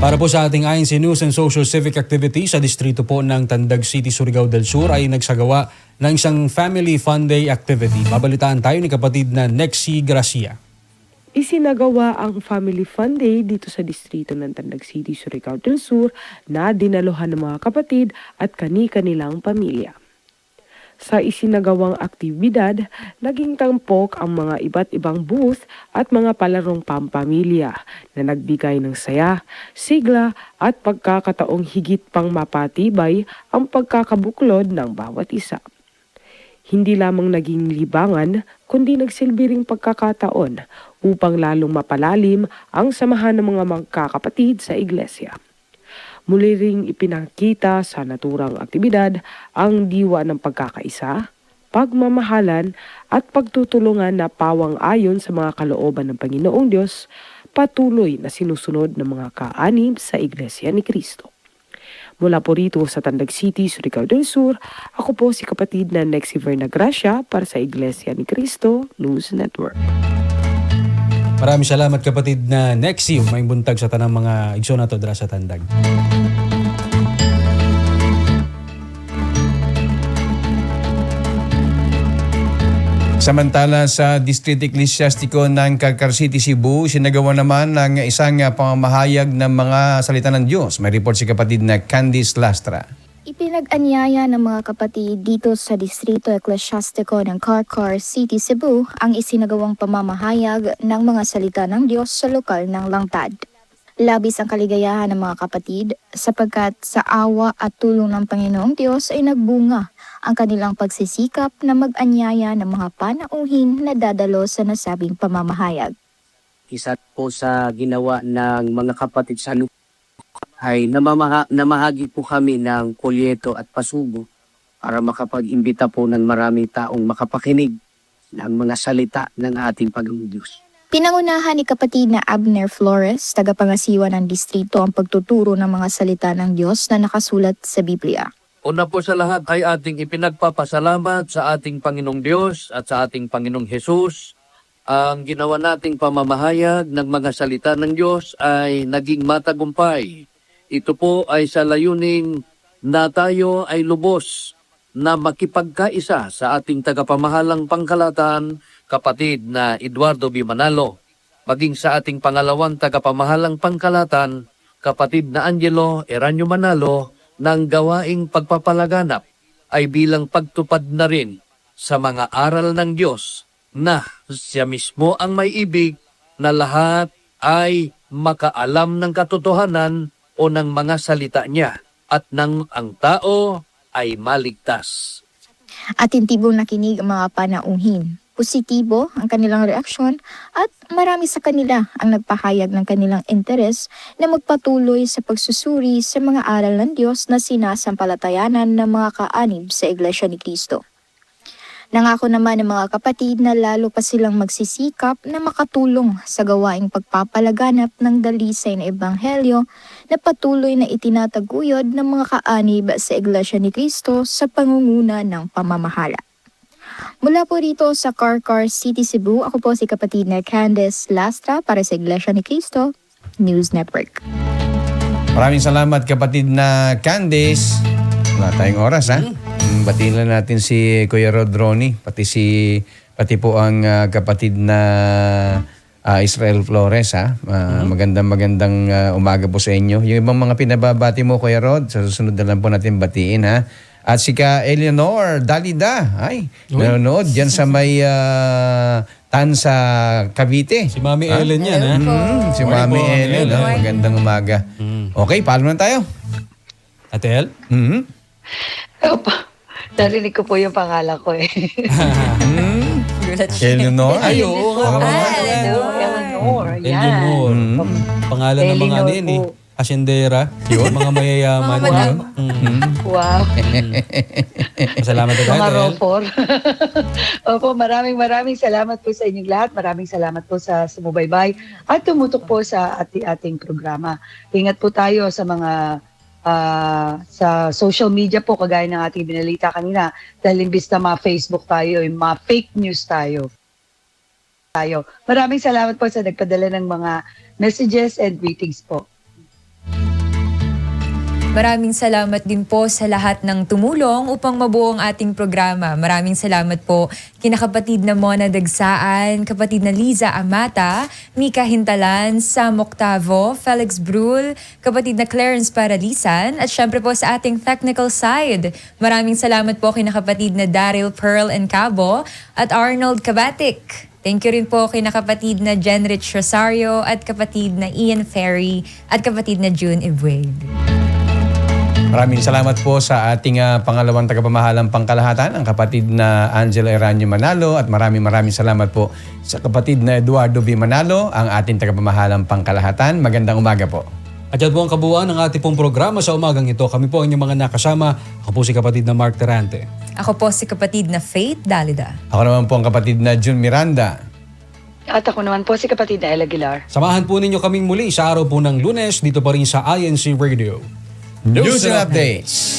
Para po sa ating INC News and Social Civic Activity sa distrito po ng Tandag City, Surigao del Sur ay nagsagawa ng isang Family Fun Day activity. Babalitaan tayo ni kapatid na Nexie Gracia. Isinagawa ang Family Fun Day dito sa distrito ng Tandag City, Surigao del Sur na dinaluhan ng mga kapatid at kani-kanilang pamilya. Sa isinagawang aktibidad, naging tampok ang mga iba't ibang booth at mga palarong pampamilya na nagbigay ng saya, sigla at pagkakataong higit pang mapatibay ang pagkakabuklod ng bawat isa. Hindi lamang naging libangan, kundi nagsilbi ring pagkakataon upang lalong mapalalim ang samahan ng mga magkakapatid sa iglesia. Muli ring ipinakita sa naturang aktibidad ang diwa ng pagkakaisa, pagmamahalan at pagtutulungan na pawang-ayon sa mga kalooban ng Panginoong Diyos, patuloy na sinusunod ng mga kaanib sa Iglesia ni Cristo. Mula po rito sa Tandag City, Surigao del Sur, ako po si kapatid na Nexie Gracia para sa Iglesia ni Cristo News Network. Maraming salamat kapatid na Nexie, may buntag sa tanang mga igsoon nato dira sa Tandag. Samantala sa District Ecclesiastico ng Calcar City, Cebu, sinagawa naman ng isang pamamahayag ng mga salita ng Diyos. May report si kapatid na Candice Lastra. Ipinag-anyaya ng mga kapatid dito sa Distrito Ecclesiastico ng Calcar City, Cebu ang isinagawang pamamahayag ng mga salita ng Diyos sa lokal ng Langtad. Labis ang kaligayahan ng mga kapatid sapagkat sa awa at tulong ng Panginoong Diyos ay nagbunga ang kanilang pagsisikap na mag-anyaya ng mga panauhin na dadalo sa nasabing pamamahayag. Isa po sa ginawa ng mga kapatid sa lupa ay namahagi po kami ng polyeto at pasubo para makapag-imbita po ng maraming taong makapakinig ng mga salita ng ating Panginoong Diyos. Pinangunahan ni kapatid na Abner Flores, tagapangasiwa ng distrito, ang pagtuturo ng mga salita ng Diyos na nakasulat sa Biblia. Una po sa lahat ay ating ipinagpapasalamat sa ating Panginoong Diyos at sa ating Panginoong Hesus. Ang ginawa nating pamamahayag ng mga salita ng Diyos ay naging matagumpay. Ito po ay sa layunin na tayo ay lubos na makipagkaisa sa ating tagapamahalang pangkalatan, kapatid na Eduardo B. Manalo, maging sa ating pangalawang tagapamahalang pangkalatan, kapatid na Angelo Eranio Manalo, ng gawaing pagpapalaganap ay bilang pagtupad na rin sa mga aral ng Diyos na siya mismo ang may ibig na lahat ay makaalam ng katotohanan o ng mga salita niya at ng ang tao ay maligtas. Atintibong nakinig ang mga panauhin. Positibo ang kanilang reaksyon at marami sa kanila ang nagpahayag ng kanilang interes na magpatuloy sa pagsusuri sa mga aral ng Diyos na sinasampalatayanan ng mga kaanib sa Iglesia ni Cristo. Nangako naman ng mga kapatid na lalo pa silang magsisikap na makatulong sa gawaing pagpapalaganap ng dalisay na ebanghelyo na patuloy na itinataguyod ng mga kaanib sa Iglesia ni Cristo sa pangunguna ng pamamahala. Mula po rito sa Calcar City, Cebu, ako po si kapatid na Candice Lastra para sa Iglesia ni Cristo News Network. Maraming salamat kapatid na Candice. Wala tayong oras ha. Batiin lang natin si Kuya Rodroni, pati po ang kapatid na Israel Flores ha. Magandang umaga po sa inyo. Yung ibang mga pinababati mo Kuya Rod, sa susunod na lang po natin batiin ha. At si ka Eleanor Dalida, ay, nanonood dyan sa may Tansa, Cavite. Si Mami Ellen yan, ha? Si Mami Ellen, magandang umaga. Okay, paalam na tayo. Ate El? Opo. Narinig ko po yung pangalan ko eh. Eleanor? Ay, oo nga. Eleanor. Yan. Eleanor. Pangalan ng mga Eleanor ano yun eh. po. Asyendera. Yun, mga mayayaman. Wow. Salamat tayo. Mga El. rofor. Opo, maraming salamat po sa inyong lahat. Maraming salamat po sa sumubaybay at tumutok po sa ating programa. Ingat po tayo sa mga sa social media po, kagaya ng ating binalita kanina, dahil imbis na ma-Facebook tayo, ma-fake news tayo. Maraming salamat po sa nagpadala ng mga messages and greetings po. Maraming salamat din po sa lahat ng tumulong upang mabuo ang ating programa. Maraming salamat po kina kapatid na Mona Dagsaan, kapatid na Liza Amata, Mika Hintalan, Sam Octavo, Felix Brul, kapatid na Clarence Paralisan, at syempre po sa ating technical side. Maraming salamat po kina kapatid na Daryl Pearl and Cabo at Arnold Kabatik. Thank you rin po kina kapatid na Jenrich Rosario at kapatid na Ian Ferry at kapatid na June Ibueg. Maraming salamat po sa ating pangalawang tagapamahalang pangkalahatan, ang kapatid na Angela Eranio Manalo, at maraming salamat po sa kapatid na Eduardo V. Manalo, ang ating tagapamahalang pangkalahatan. Magandang umaga po. At yan po ang kabuuan ng ating pong programa sa umagang ito. Kami po ang inyong mga nakasama. Ako po si kapatid na Mark Terante. Ako po si kapatid na Faith Dalida. Ako naman po ang kapatid na June Miranda. At ako naman po si kapatid na Ella Aguilar. Samahan po ninyo kaming muli sa araw po ng Lunes dito pa rin sa INC Radio. News and updates.